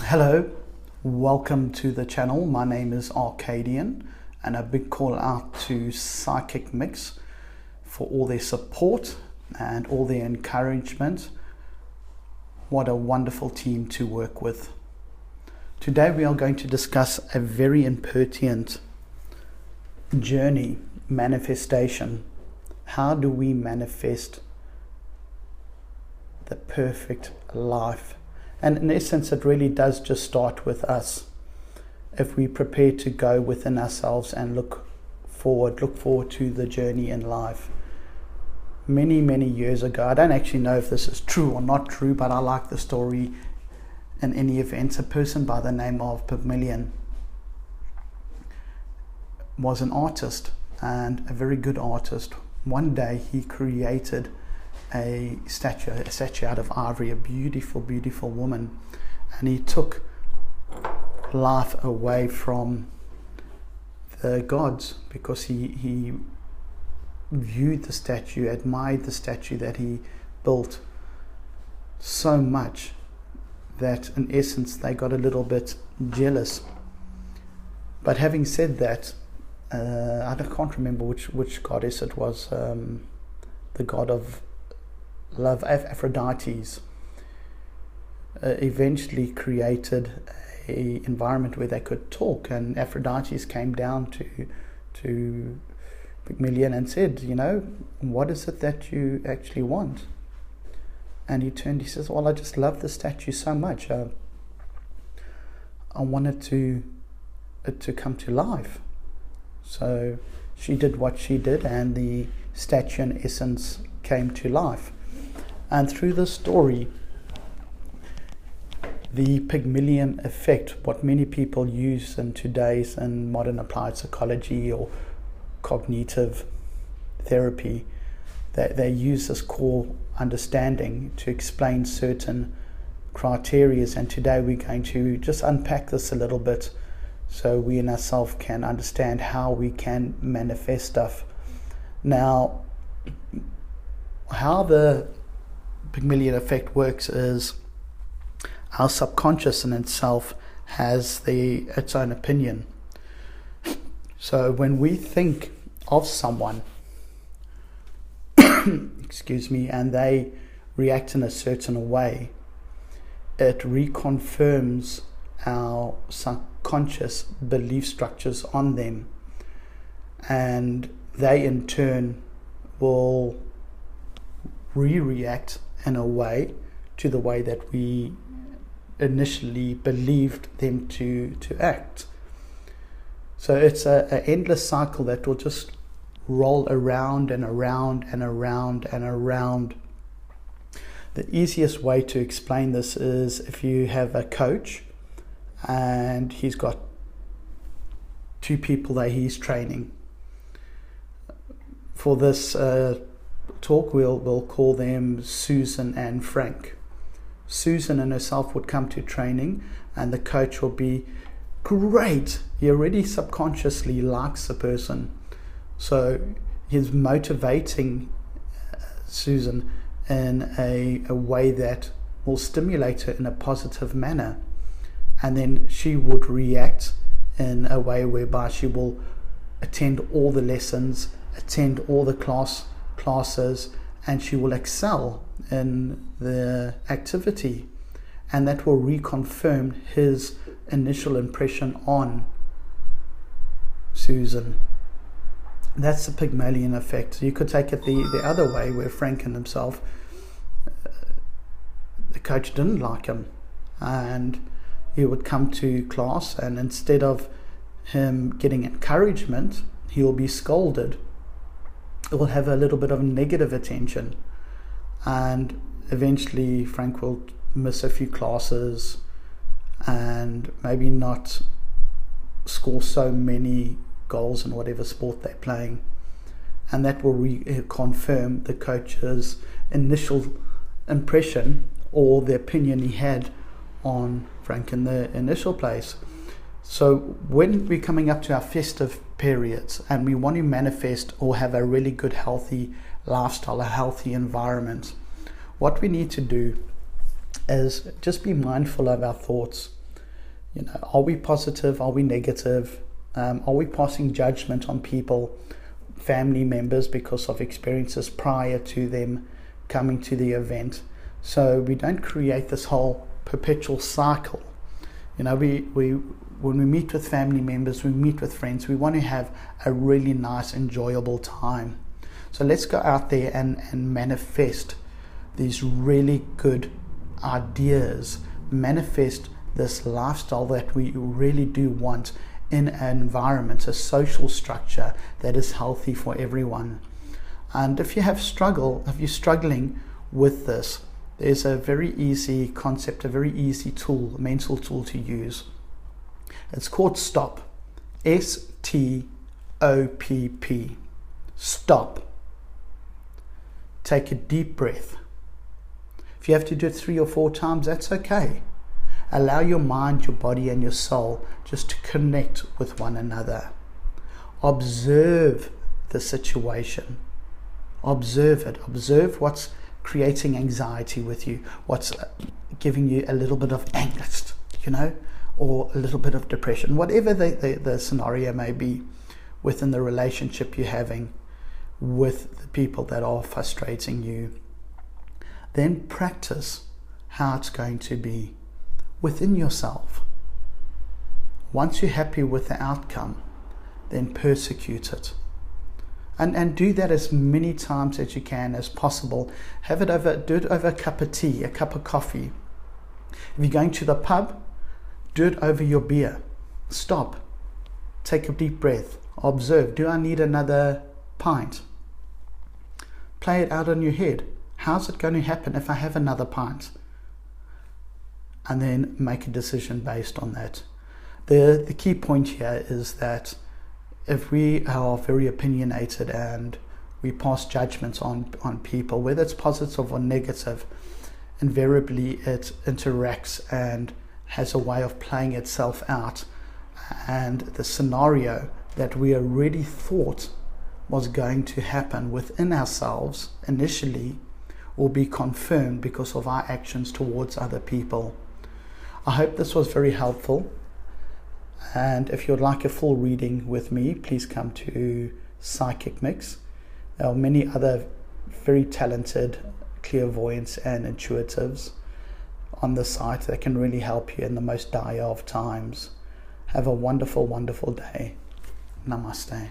Hello, welcome to the channel. My name is Arcadian, and a big call out to Psychic Mix for all their support and all their encouragement. What a wonderful team to work with. Today we are going to discuss a very impertinent journey, manifestation. How do we manifest the perfect life? And in essence, it really does just start with us. If we prepare to go within ourselves and look forward to the journey in life. Many years ago, I don't actually know if this is true or not true, but I like the story in any event. A person by the name of Pygmalion was an artist, and a very good artist. One day he created a statue out of ivory, a beautiful woman, and he took life away from the gods because he viewed the statue, admired the statue that he built so much that in essence they got a little bit jealous. But having said that, I can't remember which goddess it was, the god of love, Aphrodite's, eventually created an environment where they could talk, and Aphrodite's came down to Pygmalion and said, what is it that you actually want? And he says, well, I just love the statue so much. I wanted to come to life. So she did what she did, and the statue in essence came to life. And through this story, the Pygmalion effect, what many people use in today's and modern applied psychology or cognitive therapy, they use this core understanding to explain certain criteria. And today we're going to just unpack this a little bit so we in ourselves can understand how we can manifest stuff. Now, how the Pygmalion effect works is our subconscious in itself has its own opinion. So when we think of someone, excuse me, and they react in a certain way, it reconfirms our subconscious belief structures on them, and they in turn will react in a way to the way that we initially believed them to act. So it's an endless cycle that will just roll around and around and around and around. The easiest way to explain this is if you have a coach and he's got two people that he's training. For this talk, we'll call them Susan and Frank. Susan and herself would come to training, and the coach will be great. He already subconsciously likes the person, so he's motivating Susan in a way that will stimulate her in a positive manner, and then she would react in a way whereby she will attend all the lessons, attend all the classes, and she will excel in the activity, and that will reconfirm his initial impression on Susan. That's the Pygmalion effect. You could take it the other way, where Frank and himself, the coach didn't like him, and he would come to class, and instead of him getting encouragement, he will be scolded. It will have a little bit of negative attention, and eventually Frank will miss a few classes and maybe not score so many goals in whatever sport they're playing, and that will reconfirm the coach's initial impression or the opinion he had on Frank in the initial place. So when we're coming up to our festive periods and we want to manifest or have a really good healthy lifestyle, a healthy environment, what we need to do is just be mindful of our thoughts. Are we positive? Are we negative? Are we passing judgment on people, family members, because of experiences prior to them coming to the event? So we don't create this whole perpetual cycle. When we meet with family members, we meet with friends, we want to have a really nice, enjoyable time. So let's go out there and manifest these really good ideas, manifest this lifestyle that we really do want in an environment, a social structure that is healthy for everyone. And if you're struggling with this, there's a very easy concept, a very easy tool, a mental tool to use. It's called STOP. STOPP. Stop. Take a deep breath. If you have to do it 3 or 4 times, that's okay. Allow your mind, your body, and your soul just to connect with one another. Observe the situation. Observe it. Observe what's creating anxiety with you, what's giving you a little bit of angst, or a little bit of depression, whatever the scenario may be within the relationship you're having with the people that are frustrating you. Then practice how it's going to be within yourself. Once you're happy with the outcome, then persecute it. And do that as many times as you can as possible. Do it over a cup of tea, a cup of coffee. If you're going to the pub, do it over your beer. Stop. Take a deep breath. Observe. Do I need another pint? Play it out on your head. How's it going to happen if I have another pint? And then make a decision based on that. The key point here is that if we are very opinionated and we pass judgments on people, whether it's positive or negative, invariably it interacts and has a way of playing itself out, and the scenario that we already thought was going to happen within ourselves initially will be confirmed because of our actions towards other people. I hope this was very helpful, and if you'd like a full reading with me, please come to Psychic Mix. There are many other very talented clairvoyants and intuitives on the site that can really help you in the most dire of times. Have a wonderful, wonderful day. Namaste.